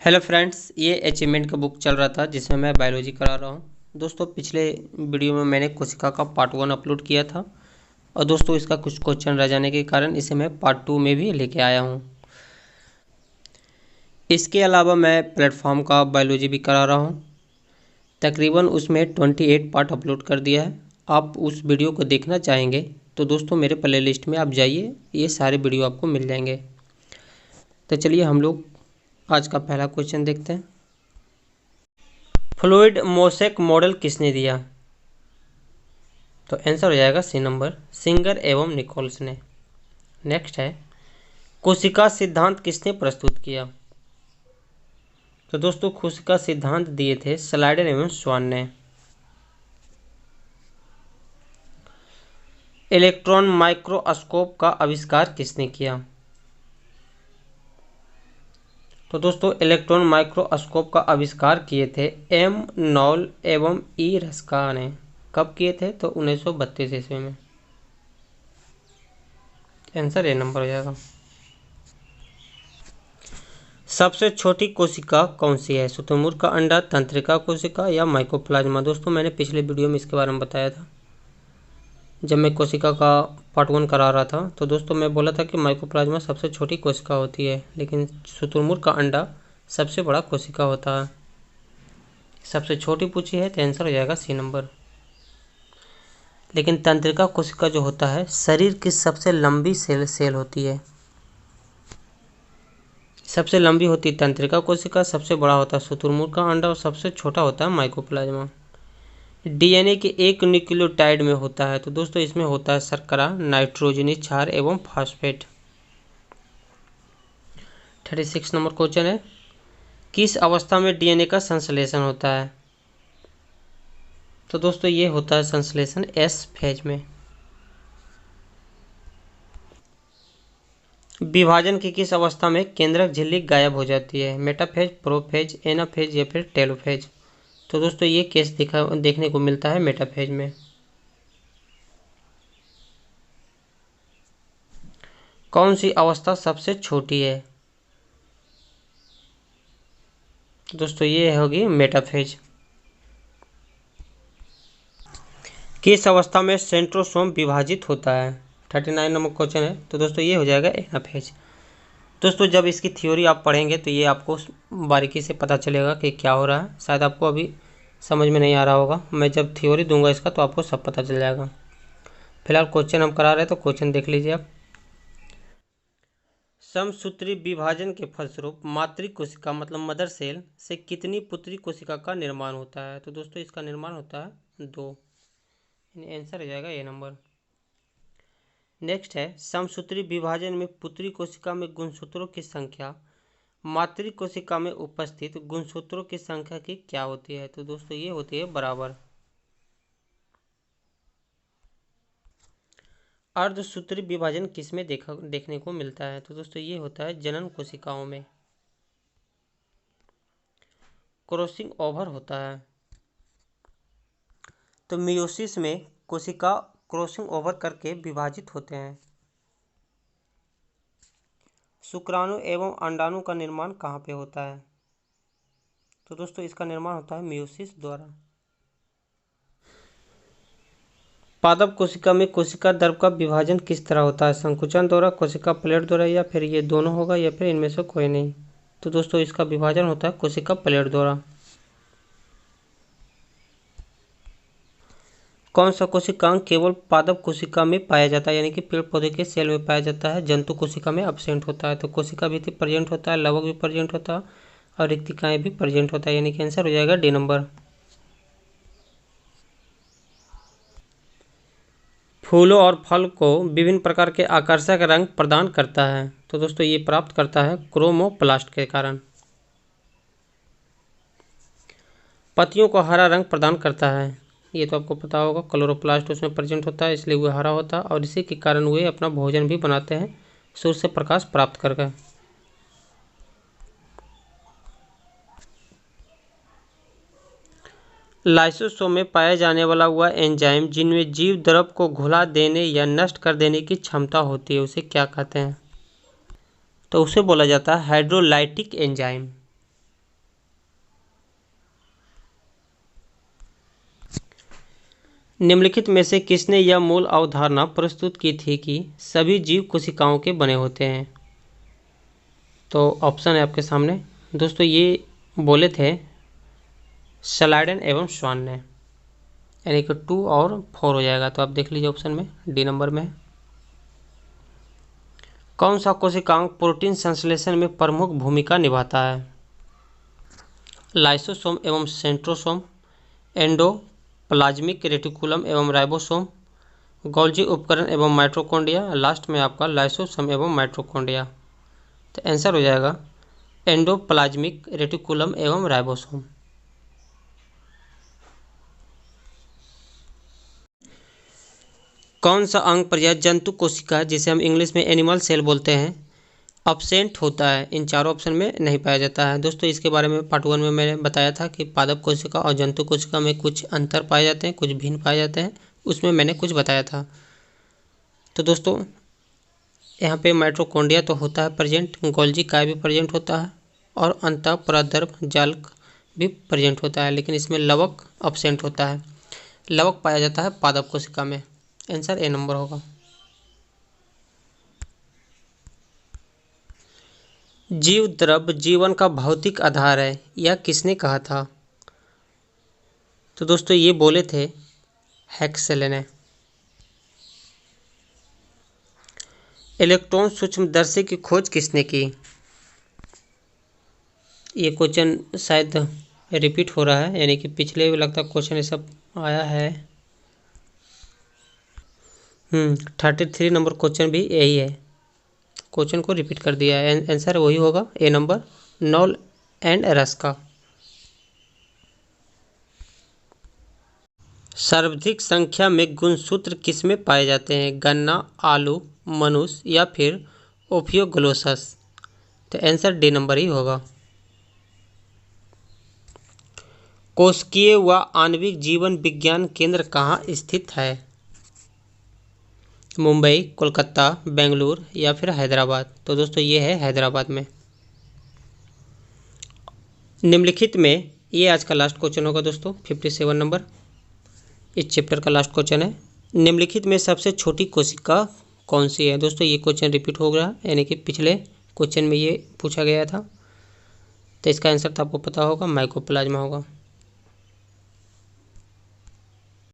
Hello friends, ये achievement का book चल रहा था जिसमें मैं बायोलॉजी करा रहा हूँ। दोस्तों, पिछले वीडियो में मैंने कोशिका का पार्ट 1 अपलोड किया था और दोस्तों इसका कुछ क्वेश्चन रह जाने के कारण इसे मैं पार्ट 2 में भी लेके आया हूँ। इसके अलावा मैं प्लेटफॉर्म का बायोलॉजी भी करा रहा हूँ। तकरीबन उसमें 28 पार्ट अपलोड कर दिया है। आप उस वीडियो को देखना चाहेंगे तो दोस्तों मेरे प्ले लिस्ट में आप जाइए, ये सारे वीडियो आपको मिल जाएंगे। तो चलिए हम लोग आज का पहला क्वेश्चन देखते हैं। फ्लूइड मोसेक मॉडल किसने दिया? तो आंसर हो जाएगा सी नंबर, सिंगर एवं निकोल्स ने। नेक्स्ट है, कोशिका सिद्धांत किसने प्रस्तुत किया? तो दोस्तों कोशिका सिद्धांत दिए थे स्लाइडर एवं स्वान ने। इलेक्ट्रॉन माइक्रोस्कोप का आविष्कार किसने किया? तो दोस्तों इलेक्ट्रॉन माइक्रोस्कोप का आविष्कार किए थे एम नॉल एवं ई रस्का ने। कब किए थे? तो 1932 ईस्वी में। आंसर ए नंबर हो जाएगा। सबसे छोटी कोशिका कौन सी है? शुतुरमुर्ग का अंडा, तंत्रिका कोशिका या माइकोप्लाज्मा? दोस्तों मैंने पिछले वीडियो में इसके बारे में बताया था जब मैं कोशिका का पार्ट 1 करा रहा था। तो दोस्तों मैं बोला था कि माइकोप्लाज्मा सबसे छोटी कोशिका होती है, लेकिन शुतुरमुर्ग का अंडा सबसे बड़ा कोशिका होता है। सबसे छोटी पूछी है तो आंसर हो जाएगा सी नंबर। लेकिन तंत्रिका कोशिका जो होता है शरीर की सबसे लंबी सेल होती है। सबसे लंबी होती है तंत्रिका कोशिका, सबसे बड़ा होता है शुतुरमुर्ग का अंडा और सबसे छोटा होता है माइकोप्लाज्मा। डीएनए के एक न्यूक्लियोटाइड में होता है, तो दोस्तों इसमें होता है शर्करा, नाइट्रोजनी क्षार एवं फास्फेट। 36 नंबर क्वेश्चन है, किस अवस्था में डीएनए का संश्लेषण होता है? तो दोस्तों ये होता है संश्लेषण एस फेज में। विभाजन की किस अवस्था में केंद्रक झिल्ली गायब हो जाती है? मेटाफेज, प्रोफेज, एनाफेज या फिर टेलोफेज? तो दोस्तों ये केस देखने को मिलता है मेटाफेज में। कौन सी अवस्था सबसे छोटी है? तो दोस्तों ये होगी मेटाफेज। किस अवस्था में सेंट्रोसोम विभाजित होता है? 39 नंबर क्वेश्चन है, तो दोस्तों ये हो जाएगा एनाफेज। दोस्तों जब इसकी थ्योरी आप पढ़ेंगे तो ये आपको बारीकी से पता चलेगा कि क्या हो रहा है। शायद आपको अभी समझ में नहीं आ रहा होगा, मैं जब थ्योरी दूंगा इसका तो आपको सब पता चल जाएगा। फिलहाल क्वेश्चन हम करा रहे हैं तो क्वेश्चन देख लीजिए आप। समसूत्री विभाजन के फलस्वरूप मातृ कोशिका मतलब मदर सेल से कितनी पुत्री कोशिका का निर्माण होता है? तो दोस्तों इसका निर्माण होता है 2। आंसर हो जाएगा ए नंबर। नेक्स्ट है, समसूत्री विभाजन में पुत्री कोशिका में गुणसूत्रों की संख्या मातृ कोशिका में उपस्थित गुणसूत्रों की संख्या की क्या होती है? तो दोस्तों ये होती है बराबर। अर्धसूत्री विभाजन किसमें देखने को मिलता है? तो दोस्तों ये होता है जनन कोशिकाओं में। क्रॉसिंग ओवर होता है। तो मियोसिस में कोशिका क्रॉसिंग ओवर करके विभाजित होते हैं। शुक्राणु एवं अंडाणु का निर्माण कहाँ पे होता है? तो दोस्तों इसका निर्माण होता है मियोसिस द्वारा। पादप कोशिका में कोशिका द्रव का विभाजन किस तरह होता है? संकुचन द्वारा, कोशिका प्लेट द्वारा या फिर ये दोनों होगा या फिर इनमें से कोई नहीं? तो दोस्तों इसका विभाजन होता है कोशिका प्लेट द्वारा। कौन सा कोशिकांग केवल पादप कोशिका में पाया जाता है, यानी कि पेड़ पौधे के सेल में पाया जाता है, जंतु कोशिका में एब्सेंट होता है? तो कोशिका भित्ति प्रेजेंट होता है, लवक भी प्रेजेंट होता है और रिक्तिकाएं भी प्रेजेंट होता है, यानी कि आंसर हो जाएगा डी नंबर। फूलों और फल को विभिन्न प्रकार के आकर्षक रंग प्रदान करता है? तो दोस्तों ये प्राप्त करता है क्रोमोप्लास्ट के कारण। पत्तियों को हरा रंग प्रदान करता है, ये तो आपको पता होगा, क्लोरोप्लास्ट उसमें प्रेजेंट होता है इसलिए वो हरा होता है और इसी के कारण वे अपना भोजन भी बनाते हैं सूर्य से प्रकाश प्राप्त करके। लाइसोसोम में पाया जाने वाला वह एंजाइम जिनमें जीव द्रव को घुला देने या नष्ट कर देने की क्षमता होती है उसे क्या कहते हैं? तो उसे बोला जाता है हाइड्रोलाइटिक एंजाइम। निम्नलिखित में से किसने यह मूल अवधारणा प्रस्तुत की थी कि सभी जीव कोशिकाओं के बने होते हैं? तो ऑप्शन है आपके सामने दोस्तों, ये बोले थे सलाइडन एवं स्वान ने, यानी कि 2 और 4 हो जाएगा। तो आप देख लीजिए ऑप्शन में डी नंबर में। कौन सा कोशिकांग प्रोटीन संश्लेषण में प्रमुख भूमिका निभाता है? लाइसोसोम एवं सेंट्रोसोम, एंडोप्लाज्मिक रेटिकुलम एवं राइबोसोम, गोल्जी उपकरण एवं माइटोकॉन्ड्रिया, लास्ट में आपका लाइसोसोम एवं माइटोकॉन्ड्रिया। तो आंसर हो जाएगा एंडोप्लाज्मिक रेटिकुलम एवं राइबोसोम। कौन सा अंग प्रजाति जंतु कोशिका जिसे हम इंग्लिश में एनिमल सेल बोलते हैं अब्सेंट होता है? इन चारों ऑप्शन में नहीं पाया जाता है। दोस्तों इसके बारे में पार्ट 1 में मैंने बताया था कि पादप कोशिका और जंतु कोशिका में कुछ अंतर पाए जाते हैं, कुछ भिन्न पाए जाते हैं, उसमें मैंने कुछ बताया था। तो दोस्तों यहाँ पे माइटोकॉन्ड्रिया तो होता है प्रेजेंट, गोल्जी काय भी प्रेजेंट होता है और अंतःपरार्ध जाल भी प्रेजेंट होता है, लेकिन इसमें लवक अब्सेंट होता है। लवक पाया जाता है पादप कोशिका में। आंसर ए नंबर होगा। जीव द्रव्य जीवन का भौतिक आधार है, यह किसने कहा था? तो दोस्तों ये बोले थे हैक्सेल ने। इलेक्ट्रॉन सूक्ष्मदर्शी की खोज किसने की? ये क्वेश्चन शायद रिपीट हो रहा है, यानी कि पिछले भी लगता क्वेश्चन ये सब आया है। 33 नंबर क्वेश्चन भी यही है, क्वेश्चन को रिपीट कर दिया है। आंसर वही होगा ए नंबर, नॉल एंड रस्का। सर्वाधिक संख्या में गुणसूत्र किसमें पाए जाते हैं? गन्ना, आलू, मनुष्य या फिर ओफियोग्लोसस? तो आंसर डी नंबर ही होगा। कोशिकीय व आणविक जीवन विज्ञान केंद्र कहाँ स्थित है? मुंबई, कोलकाता, बेंगलुरु या फिर हैदराबाद? तो दोस्तों ये है हैदराबाद में। निम्नलिखित में, ये आज का लास्ट क्वेश्चन होगा दोस्तों, 57 नंबर इस चैप्टर का लास्ट क्वेश्चन है। निम्नलिखित में सबसे छोटी कोशिका कौन सी है? दोस्तों ये क्वेश्चन रिपीट हो गया, यानी कि पिछले क्वेश्चन में ये पूछा गया था। तो इसका आंसर तो आपको पता होगा, माइकोप्लाज्मा होगा।